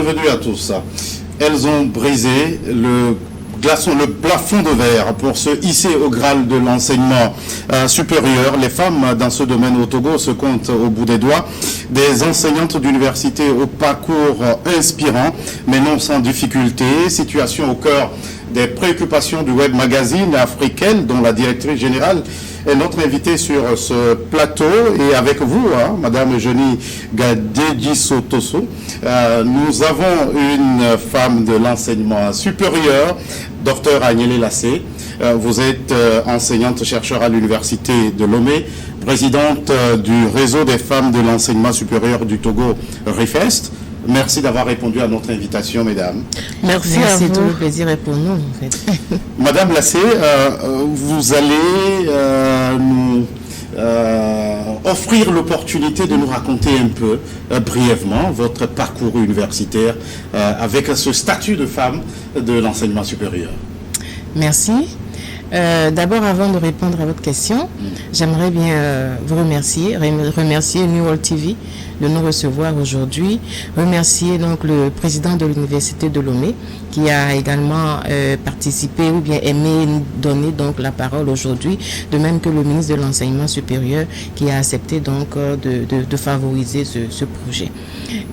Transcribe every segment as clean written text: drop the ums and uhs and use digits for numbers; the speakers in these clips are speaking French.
bienvenue à tous. Elles ont brisé le plafond de verre pour se hisser au Graal de l'enseignement supérieur. Les femmes dans ce domaine au Togo se comptent au bout des doigts. Des enseignantes d'université au parcours inspirant, mais non sans difficulté. Situation au cœur des préoccupations du web magazine africaine, dont la directrice générale est notre invitée sur ce plateau. Et avec vous, Madame Eugénie Gadedji-Sotoso, nous avons une femme de l'enseignement supérieur, Dr Agnelé Lassé. Vous êtes enseignante-chercheur à l'Université de Lomé, présidente du réseau des femmes de l'enseignement supérieur du Togo, RIFEST. Merci d'avoir répondu à notre invitation, mesdames. Merci à vous. Tout le plaisir est pour nous, en fait. Madame Lassé, vous allez nous offrir l'opportunité de nous raconter un peu, brièvement, votre parcours universitaire avec ce statut de femme de l'enseignement supérieur. Merci. D'abord, avant de répondre à votre question, j'aimerais bien vous remercier New World TV de nous recevoir aujourd'hui, remercier donc le président de l'Université de Lomé qui a également participé ou bien aimé nous donner donc la parole aujourd'hui, de même que le ministre de l'Enseignement supérieur qui a accepté donc de favoriser ce projet.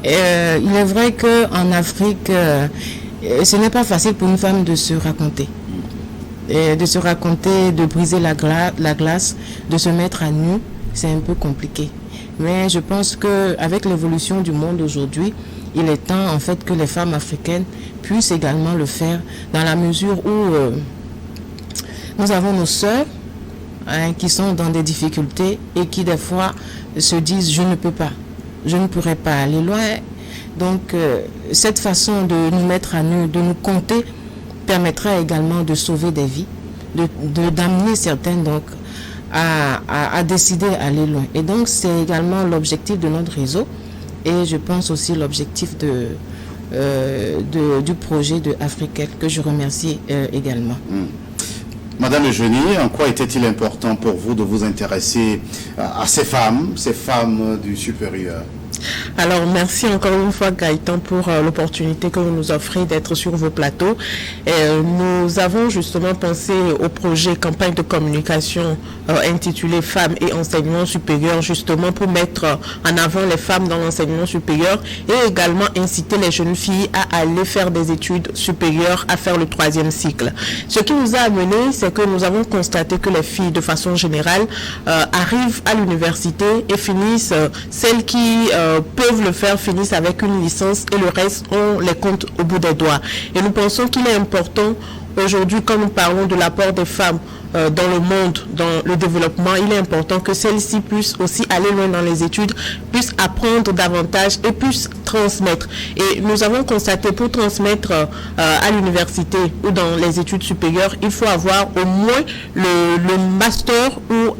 Il est vrai qu'en Afrique, ce n'est pas facile pour une femme de se raconter. De briser la glace, de se mettre à nu, c'est un peu compliqué. Mais je pense qu'avec l'évolution du monde aujourd'hui, il est temps en fait que les femmes africaines puissent également le faire, dans la mesure où nous avons nos sœurs qui sont dans des difficultés et qui des fois se disent je ne peux pas, je ne pourrai pas aller loin. Donc cette façon de nous mettre à nu, de nous compter, permettra également de sauver des vies, d'amener certaines donc à décider d'aller loin. Et donc c'est également l'objectif de notre réseau et je pense aussi l'objectif du projet de Afrique que je remercie également. Madame Eugénie, en quoi était-il important pour vous de vous intéresser à ces femmes du supérieur? Alors, merci encore une fois, Gaëtan, pour l'opportunité que vous nous offrez d'être sur vos plateaux. Nous avons justement pensé au projet campagne de communication intitulé Femmes et enseignement supérieur, justement pour mettre en avant les femmes dans l'enseignement supérieur et également inciter les jeunes filles à aller faire des études supérieures, à faire le 3e cycle. Ce qui nous a amené, c'est que nous avons constaté que les filles, de façon générale, arrivent à l'université et finissent, celles qui peuvent le faire finissent avec une licence et le reste on les compte au bout des doigts. Et nous pensons qu'il est important aujourd'hui, quand nous parlons de l'apport des femmes dans le monde, dans le développement, il est important que celles-ci puissent aussi aller loin dans les études, puissent apprendre davantage et puissent transmettre. Et nous avons constaté pour transmettre à l'université ou dans les études supérieures, il faut avoir au moins le master ou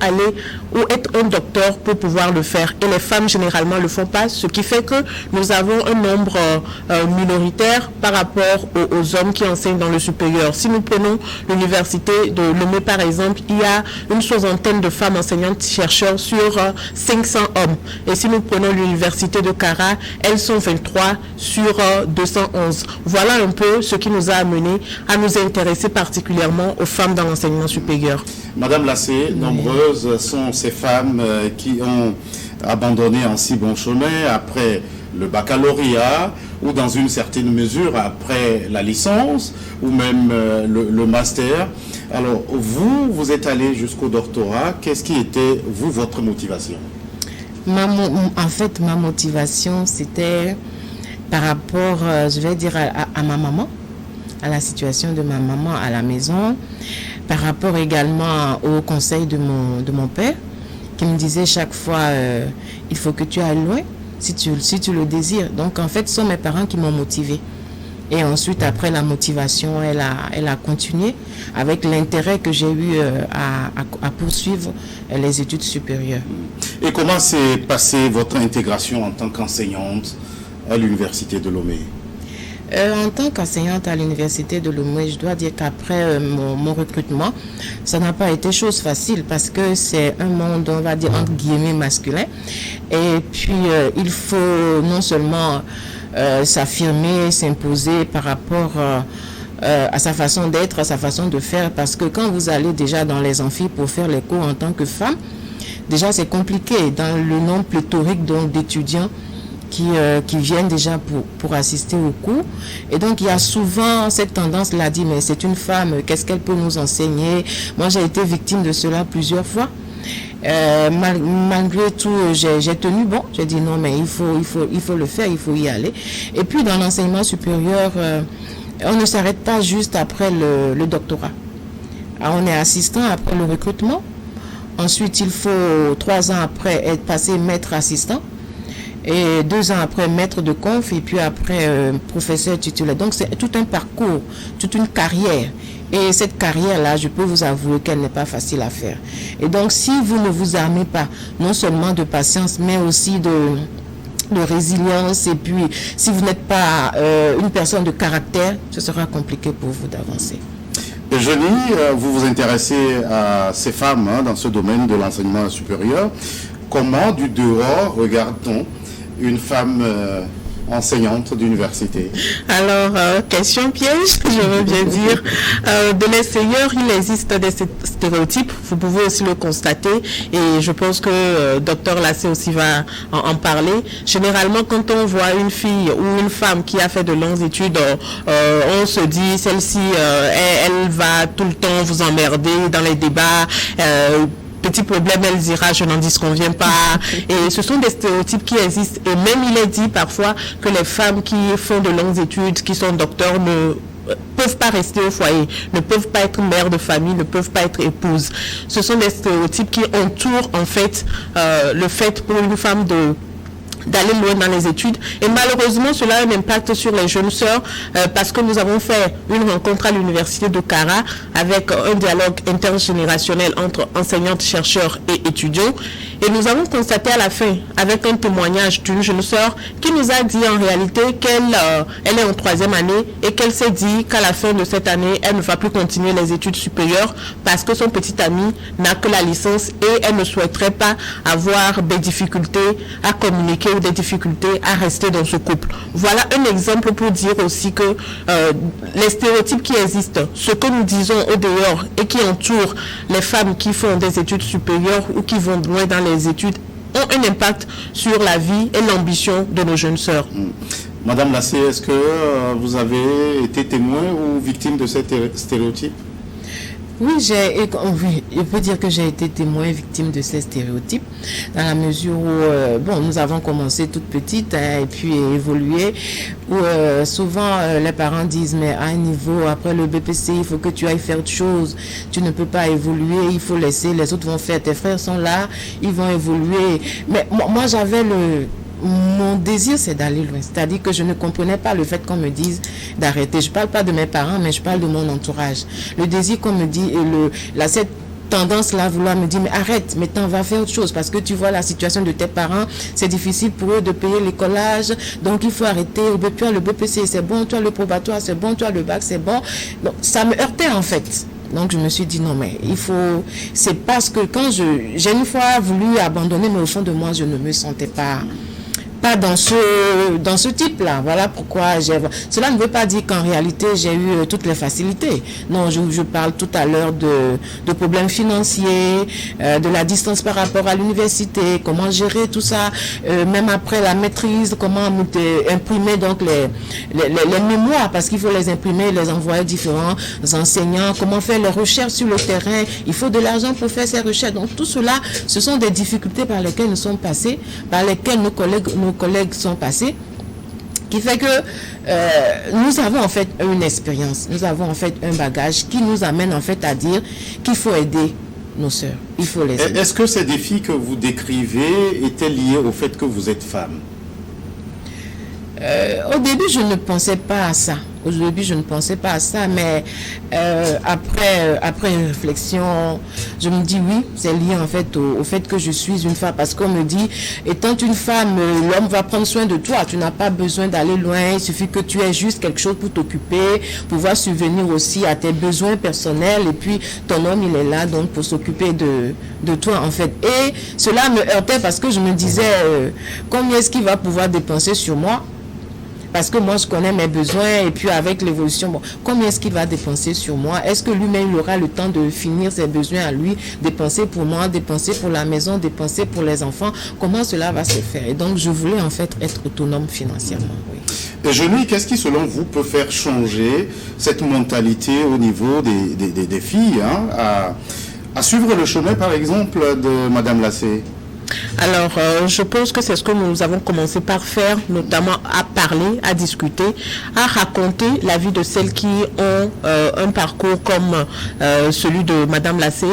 être un docteur pour pouvoir le faire. Et les femmes généralement ne le font pas, ce qui fait que nous avons un nombre minoritaire par rapport aux hommes qui enseignent dans le supérieur. Si nous prenons l'université de Lomé par exemple, il y a une 60aine de femmes enseignantes-chercheurs sur 500 hommes. Et si nous prenons l'université de Kara, elles sont 23 sur 211. Voilà un peu ce qui nous a amené à nous intéresser particulièrement aux femmes dans l'enseignement supérieur. Madame Lassé, nombreuses sont ces femmes qui ont abandonné en si bon chemin après le baccalauréat ou dans une certaine mesure après la licence ou même le master. Alors vous êtes allé jusqu'au doctorat. Qu'est-ce qui était, votre motivation? En fait, ma motivation, c'était par rapport, je vais dire, à ma maman, à la situation de ma maman à la maison, par rapport également au conseil de mon père, qui me disait chaque fois, il faut que tu ailles loin, si tu le désires. Donc, en fait, ce sont mes parents qui m'ont motivée. Et ensuite, après la motivation, elle a continué avec l'intérêt que j'ai eu à poursuivre les études supérieures. Et comment s'est passée votre intégration en tant qu'enseignante à l'Université de Lomé? En tant qu'enseignante à l'Université de Lomé, je dois dire qu'après mon recrutement, ça n'a pas été chose facile parce que c'est un monde, on va dire, entre guillemets, masculin. Et puis, il faut non seulement s'affirmer, s'imposer par rapport à sa façon d'être, à sa façon de faire, parce que quand vous allez déjà dans les amphis pour faire les cours en tant que femme, déjà c'est compliqué dans le nombre pléthorique donc d'étudiants qui viennent déjà pour assister au cours. Et donc il y a souvent cette tendance là, dit mais c'est une femme, qu'est-ce qu'elle peut nous enseigner? Moi j'ai été victime de cela plusieurs fois. Malgré tout, j'ai tenu bon. J'ai dit non, mais il faut le faire, il faut y aller. Et puis dans l'enseignement supérieur, on ne s'arrête pas juste après le doctorat. On est assistant après le recrutement. Ensuite, il faut 3 ans après être passé maître assistant. Et 2 ans après maître de conf. Et puis après professeur titulaire. Donc c'est tout un parcours, toute une carrière. Et cette carrière-là, je peux vous avouer qu'elle n'est pas facile à faire. Et donc si vous ne vous armez pas, non seulement de patience, mais aussi de résilience, et puis si vous n'êtes pas une personne de caractère, ce sera compliqué pour vous d'avancer. Eugénie, vous vous intéressez à ces femmes dans ce domaine de l'enseignement supérieur. Comment, du dehors, regarde-t-on une femme enseignante d'université? Alors, question piège, je veux bien dire. De l'extérieur, il existe des stéréotypes. Vous pouvez aussi le constater. Et je pense que Dr Lassé aussi va en parler. Généralement, quand on voit une fille ou une femme qui a fait de longues études, on se dit, celle-ci, elle va tout le temps vous emmerder dans les débats. Petit problème, elle dira je n'en disconviens pas. Et ce sont des stéréotypes qui existent. Et même il est dit parfois que les femmes qui font de longues études, qui sont docteurs, ne peuvent pas rester au foyer, ne peuvent pas être mères de famille, ne peuvent pas être épouses. Ce sont des stéréotypes qui entourent en fait le fait pour une femme d'aller loin dans les études. Et malheureusement, cela a un impact sur les jeunes sœurs parce que nous avons fait une rencontre à l'université de Cara avec un dialogue intergénérationnel entre enseignantes, chercheurs et étudiants. Et nous avons constaté à la fin, avec un témoignage d'une jeune sœur qui nous a dit en réalité qu'elle est en 3e année et qu'elle s'est dit qu'à la fin de cette année, elle ne va plus continuer les études supérieures parce que son petit ami n'a que la licence et elle ne souhaiterait pas avoir des difficultés à communiquer ou des difficultés à rester dans ce couple. Voilà un exemple pour dire aussi que les stéréotypes qui existent, ce que nous disons au dehors et qui entourent les femmes qui font des études supérieures ou qui vont loin dans les études ont un impact sur la vie et l'ambition de nos jeunes sœurs. Madame Lassé, est-ce que vous avez été témoin ou victime de ces stéréotypes? Oui, je peux dire que j'ai été témoin et victime de ces stéréotypes, dans la mesure où, nous avons commencé toute petite et puis évolué, où souvent les parents disent, mais à un niveau, après le BPC, il faut que tu ailles faire autre chose, tu ne peux pas évoluer, il faut laisser, les autres vont faire, tes frères sont là, ils vont évoluer. Mais moi j'avais mon désir, c'est d'aller loin. C'est-à-dire que je ne comprenais pas le fait qu'on me dise d'arrêter. Je parle pas de mes parents, mais je parle de mon entourage. Le désir qu'on me dit et cette tendance-là à vouloir me dire, mais arrête, mais t'en vas faire autre chose, parce que tu vois la situation de tes parents, c'est difficile pour eux de payer l'écolage, donc il faut arrêter. Tu as le BPC, c'est bon, tu as le probatoire, c'est bon, tu as le bac, c'est bon. Donc, ça me heurtait en fait. Donc je me suis dit non, mais c'est parce que quand j'ai une fois voulu abandonner, mais au fond de moi je ne me sentais pas dans ce type-là. Voilà pourquoi cela ne veut pas dire qu'en réalité j'ai eu toutes les facilités. Non, je parle tout à l'heure de problèmes financiers, de la distance par rapport à l'université, comment gérer tout ça, même après la maîtrise, comment imprimer donc les mémoires, parce qu'il faut les imprimer, les envoyer à différents enseignants, comment faire les recherches sur le terrain, il faut de l'argent pour faire ces recherches. Donc tout cela, ce sont des difficultés par lesquelles nous sommes passés, par lesquelles nos collègues sont passés, qui fait que nous avons en fait une expérience, nous avons en fait un bagage qui nous amène en fait à dire qu'il faut aider nos sœurs, il faut les aider. Est-ce que ces défis que vous décrivez étaient liés au fait que vous êtes femme? Au début, je ne pensais pas à ça. Mais après une réflexion, je me dis oui, c'est lié en fait au fait que je suis une femme, parce qu'on me dit, étant une femme, l'homme va prendre soin de toi, tu n'as pas besoin d'aller loin, il suffit que tu aies juste quelque chose pour t'occuper, pouvoir subvenir aussi à tes besoins personnels, et puis ton homme il est là donc pour s'occuper de toi en fait. Et cela me heurtait parce que je me disais, combien est-ce qu'il va pouvoir dépenser sur moi? Parce que moi, je connais mes besoins et puis avec l'évolution, bon, combien est-ce qu'il va dépenser sur moi? Est-ce que lui-même, il aura le temps de finir ses besoins à lui, dépenser pour moi, dépenser pour la maison, dépenser pour les enfants? Comment cela va se faire? Et donc, je voulais en fait être autonome financièrement, oui. Et Jeannie, qu'est-ce qui, selon vous, peut faire changer cette mentalité au niveau des filles à suivre le chemin, par exemple, de Madame Lassé? Alors, je pense que c'est ce que nous avons commencé par faire, notamment à parler, à discuter, à raconter la vie de celles qui ont un parcours comme celui de Madame Lassé,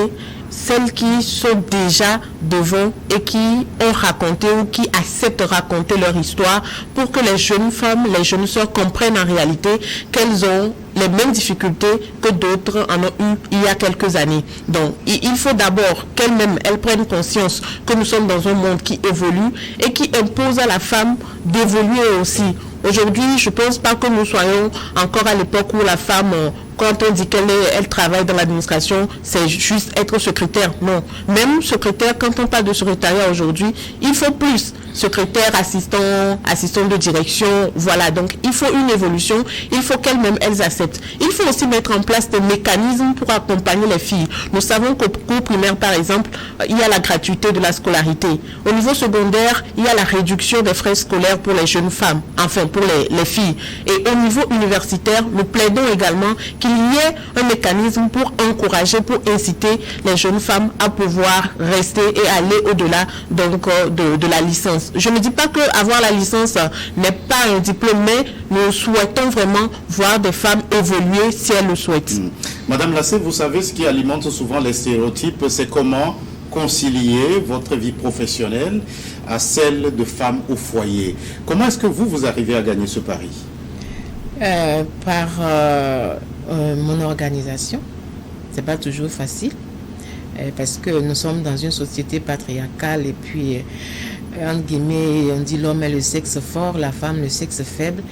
celles qui sont déjà devant et qui ont raconté ou qui acceptent de raconter leur histoire pour que les jeunes femmes, les jeunes sœurs comprennent en réalité qu'elles ont les mêmes difficultés que d'autres en ont eu il y a quelques années. Donc, il faut d'abord qu'elles-mêmes, elles prennent conscience que nous sommes dans un monde qui évolue et qui impose à la femme d'évoluer aussi. Aujourd'hui, je ne pense pas que nous soyons encore à l'époque où la femme, quand on dit qu'elle travaille dans l'administration, c'est juste être secrétaire. Non. Même secrétaire, quand on parle de secrétariat aujourd'hui, il faut plus. Secrétaire, assistant de direction, voilà. Donc, il faut une évolution. Il faut qu'elles-mêmes, elles acceptent. Il faut aussi mettre en place des mécanismes pour accompagner les filles. Nous savons qu'au cours primaire, par exemple, il y a la gratuité de la scolarité. Au niveau secondaire, il y a la réduction des frais scolaires pour les jeunes femmes, enfin pour les filles. Et au niveau universitaire, nous plaidons également qu'il y ait un mécanisme pour encourager, pour inciter les jeunes femmes à pouvoir rester et aller au-delà donc de la licence. Je ne dis pas que avoir la licence n'est pas un diplôme, mais nous souhaitons vraiment voir des femmes évoluer si elles le souhaitent. Madame Lassé, vous savez, ce qui alimente souvent les stéréotypes, c'est comment concilier votre vie professionnelle à celle de femme au foyer. Comment est-ce que vous arrivez à gagner ce pari? Par mon organisation. C'est pas toujours facile parce que nous sommes dans une société patriarcale et puis entre guillemets on dit l'homme est le sexe fort, la femme le sexe faible,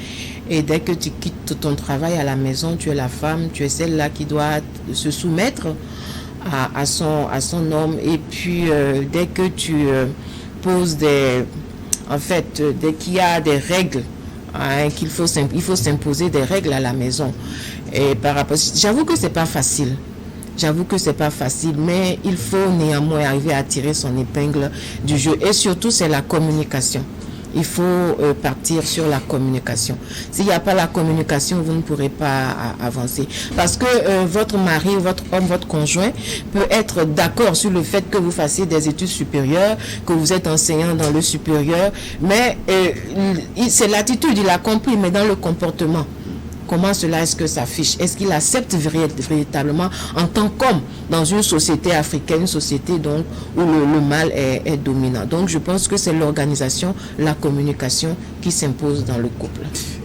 et dès que tu quittes ton travail à la maison, tu es la femme, tu es celle-là qui doit se soumettre à son homme, et puis dès que tu poses dès qu'il y a des règles, il faut s'imposer des règles à la maison. Et par rapport, j'avoue que c'est pas facile, mais il faut néanmoins arriver à tirer son épingle du jeu. Et surtout, c'est la communication. Il faut partir sur la communication. S'il n'y a pas la communication, vous ne pourrez pas avancer. Parce que votre mari, votre homme, votre conjoint peut être d'accord sur le fait que vous fassiez des études supérieures, que vous êtes enseignant dans le supérieur, mais c'est l'attitude, il a compris, mais dans le comportement. Comment cela est-ce que s'affiche? Est-ce qu'il accepte véritablement en tant qu'homme dans une société africaine, une société donc où le mâle est dominant? Donc je pense que c'est l'organisation, la communication qui s'impose dans le couple.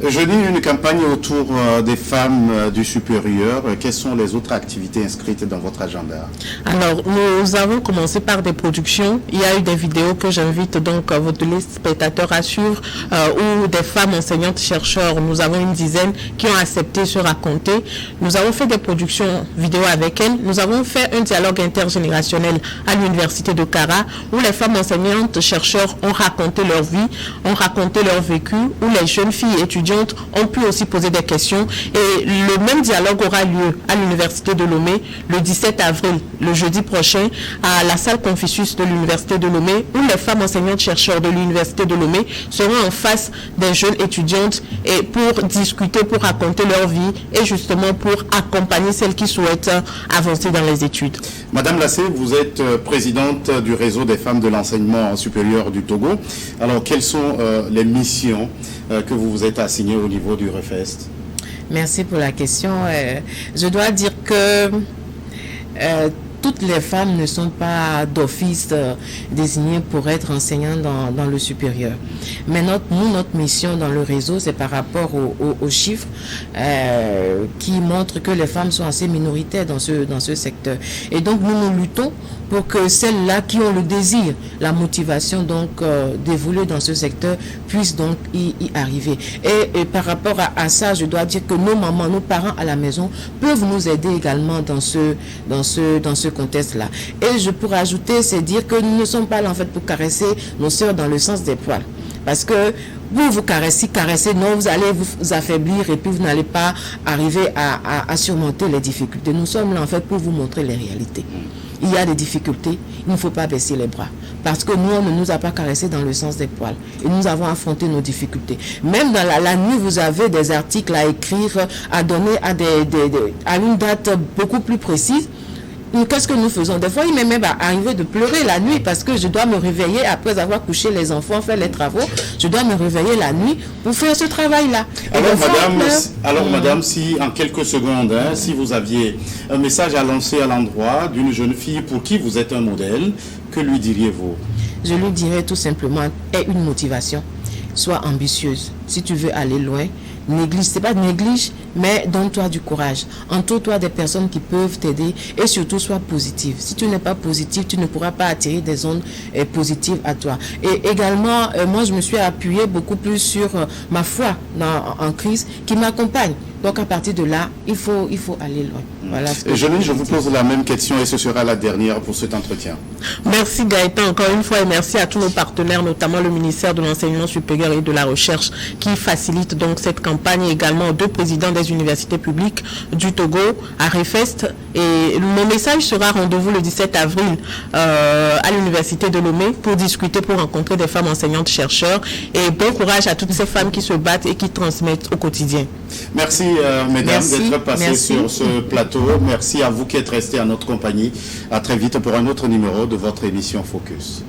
Je dis une campagne autour des femmes du supérieur. Quelles sont les autres activités inscrites dans votre agenda? Alors, nous avons commencé par des productions. Il y a eu des vidéos que j'invite donc vos téléspectateurs à suivre où des femmes enseignantes chercheurs, nous avons une dizaine qui ont accepté de se raconter. Nous avons fait des productions vidéo avec elles. Nous avons fait un dialogue intergénérationnel à l'université de Kara où les femmes enseignantes chercheurs ont raconté leur vie, ont raconté leur vécu, où les jeunes filles étudiantes ont pu aussi poser des questions. Et le même dialogue aura lieu à l'université de Lomé le 17 avril, le jeudi prochain, à la salle Confucius de l'université de Lomé, où les femmes enseignantes chercheurs de l'université de Lomé seront en face des jeunes étudiantes et pour discuter, pour raconter leur vie et justement pour accompagner celles qui souhaitent avancer dans les études. Madame Lassé, vous êtes présidente du réseau des femmes de l'enseignement supérieur du Togo. Alors, quelles sont les missions que vous vous êtes assignées au niveau du REFEST? Merci pour la question. Je dois dire que toutes les femmes ne sont pas d'office désignées pour être enseignantes dans le supérieur. Mais notre mission dans le réseau, c'est par rapport aux chiffres qui montrent que les femmes sont assez minoritaires dans ce secteur. Et donc, nous luttons pour que celles-là qui ont le désir, la motivation donc d'évoluer dans ce secteur puissent donc y arriver. Et par rapport à ça, je dois dire que nos mamans, nos parents à la maison peuvent nous aider également dans ce contexte-là. Et je pourrais ajouter, c'est dire que nous ne sommes pas là en fait pour caresser nos sœurs dans le sens des poils. Parce que vous caressez, non, vous allez vous affaiblir et puis vous n'allez pas arriver à surmonter les difficultés. Nous sommes là en fait pour vous montrer les réalités. Il y a des difficultés, il ne faut pas baisser les bras. Parce que nous, on ne nous a pas caressé dans le sens des poils. Et nous avons affronté nos difficultés. Même dans la nuit, vous avez des articles à écrire, à donner à une date beaucoup plus précise. Qu'est-ce que nous faisons? Des fois, il m'est même arrivé de pleurer la nuit parce que je dois me réveiller après avoir couché les enfants, fait les travaux. Je dois me réveiller la nuit pour faire ce travail-là. Madame, si en quelques secondes, si vous aviez un message à lancer à l'endroit d'une jeune fille pour qui vous êtes un modèle, que lui diriez-vous? Je lui dirais tout simplement, aie une motivation. Sois ambitieuse. Si tu veux aller loin, néglige, mais donne-toi du courage. Entoure-toi des personnes qui peuvent t'aider et surtout sois positive. Si tu n'es pas positive, tu ne pourras pas attirer des ondes positives à toi. Et également, moi, je me suis appuyée beaucoup plus sur ma foi en Christ qui m'accompagne. Donc, à partir de là, il faut aller loin. Voilà. Je vous pose la même question et ce sera la dernière pour cet entretien. Merci Gaëtan, encore une fois, et merci à tous nos partenaires, notamment le ministère de l'Enseignement supérieur et de la Recherche, qui facilite donc cette campagne, et également aux deux présidents des universités publiques du Togo, à Refest. Et mon message sera rendez-vous le 17 avril à l'université de Lomé pour discuter, pour rencontrer des femmes enseignantes-chercheurs. Et bon courage à toutes ces femmes qui se battent et qui transmettent au quotidien. Merci mesdames d'être passées sur ce plateau. Merci à vous qui êtes restés à notre compagnie. À très vite pour un autre numéro de votre émission Focus.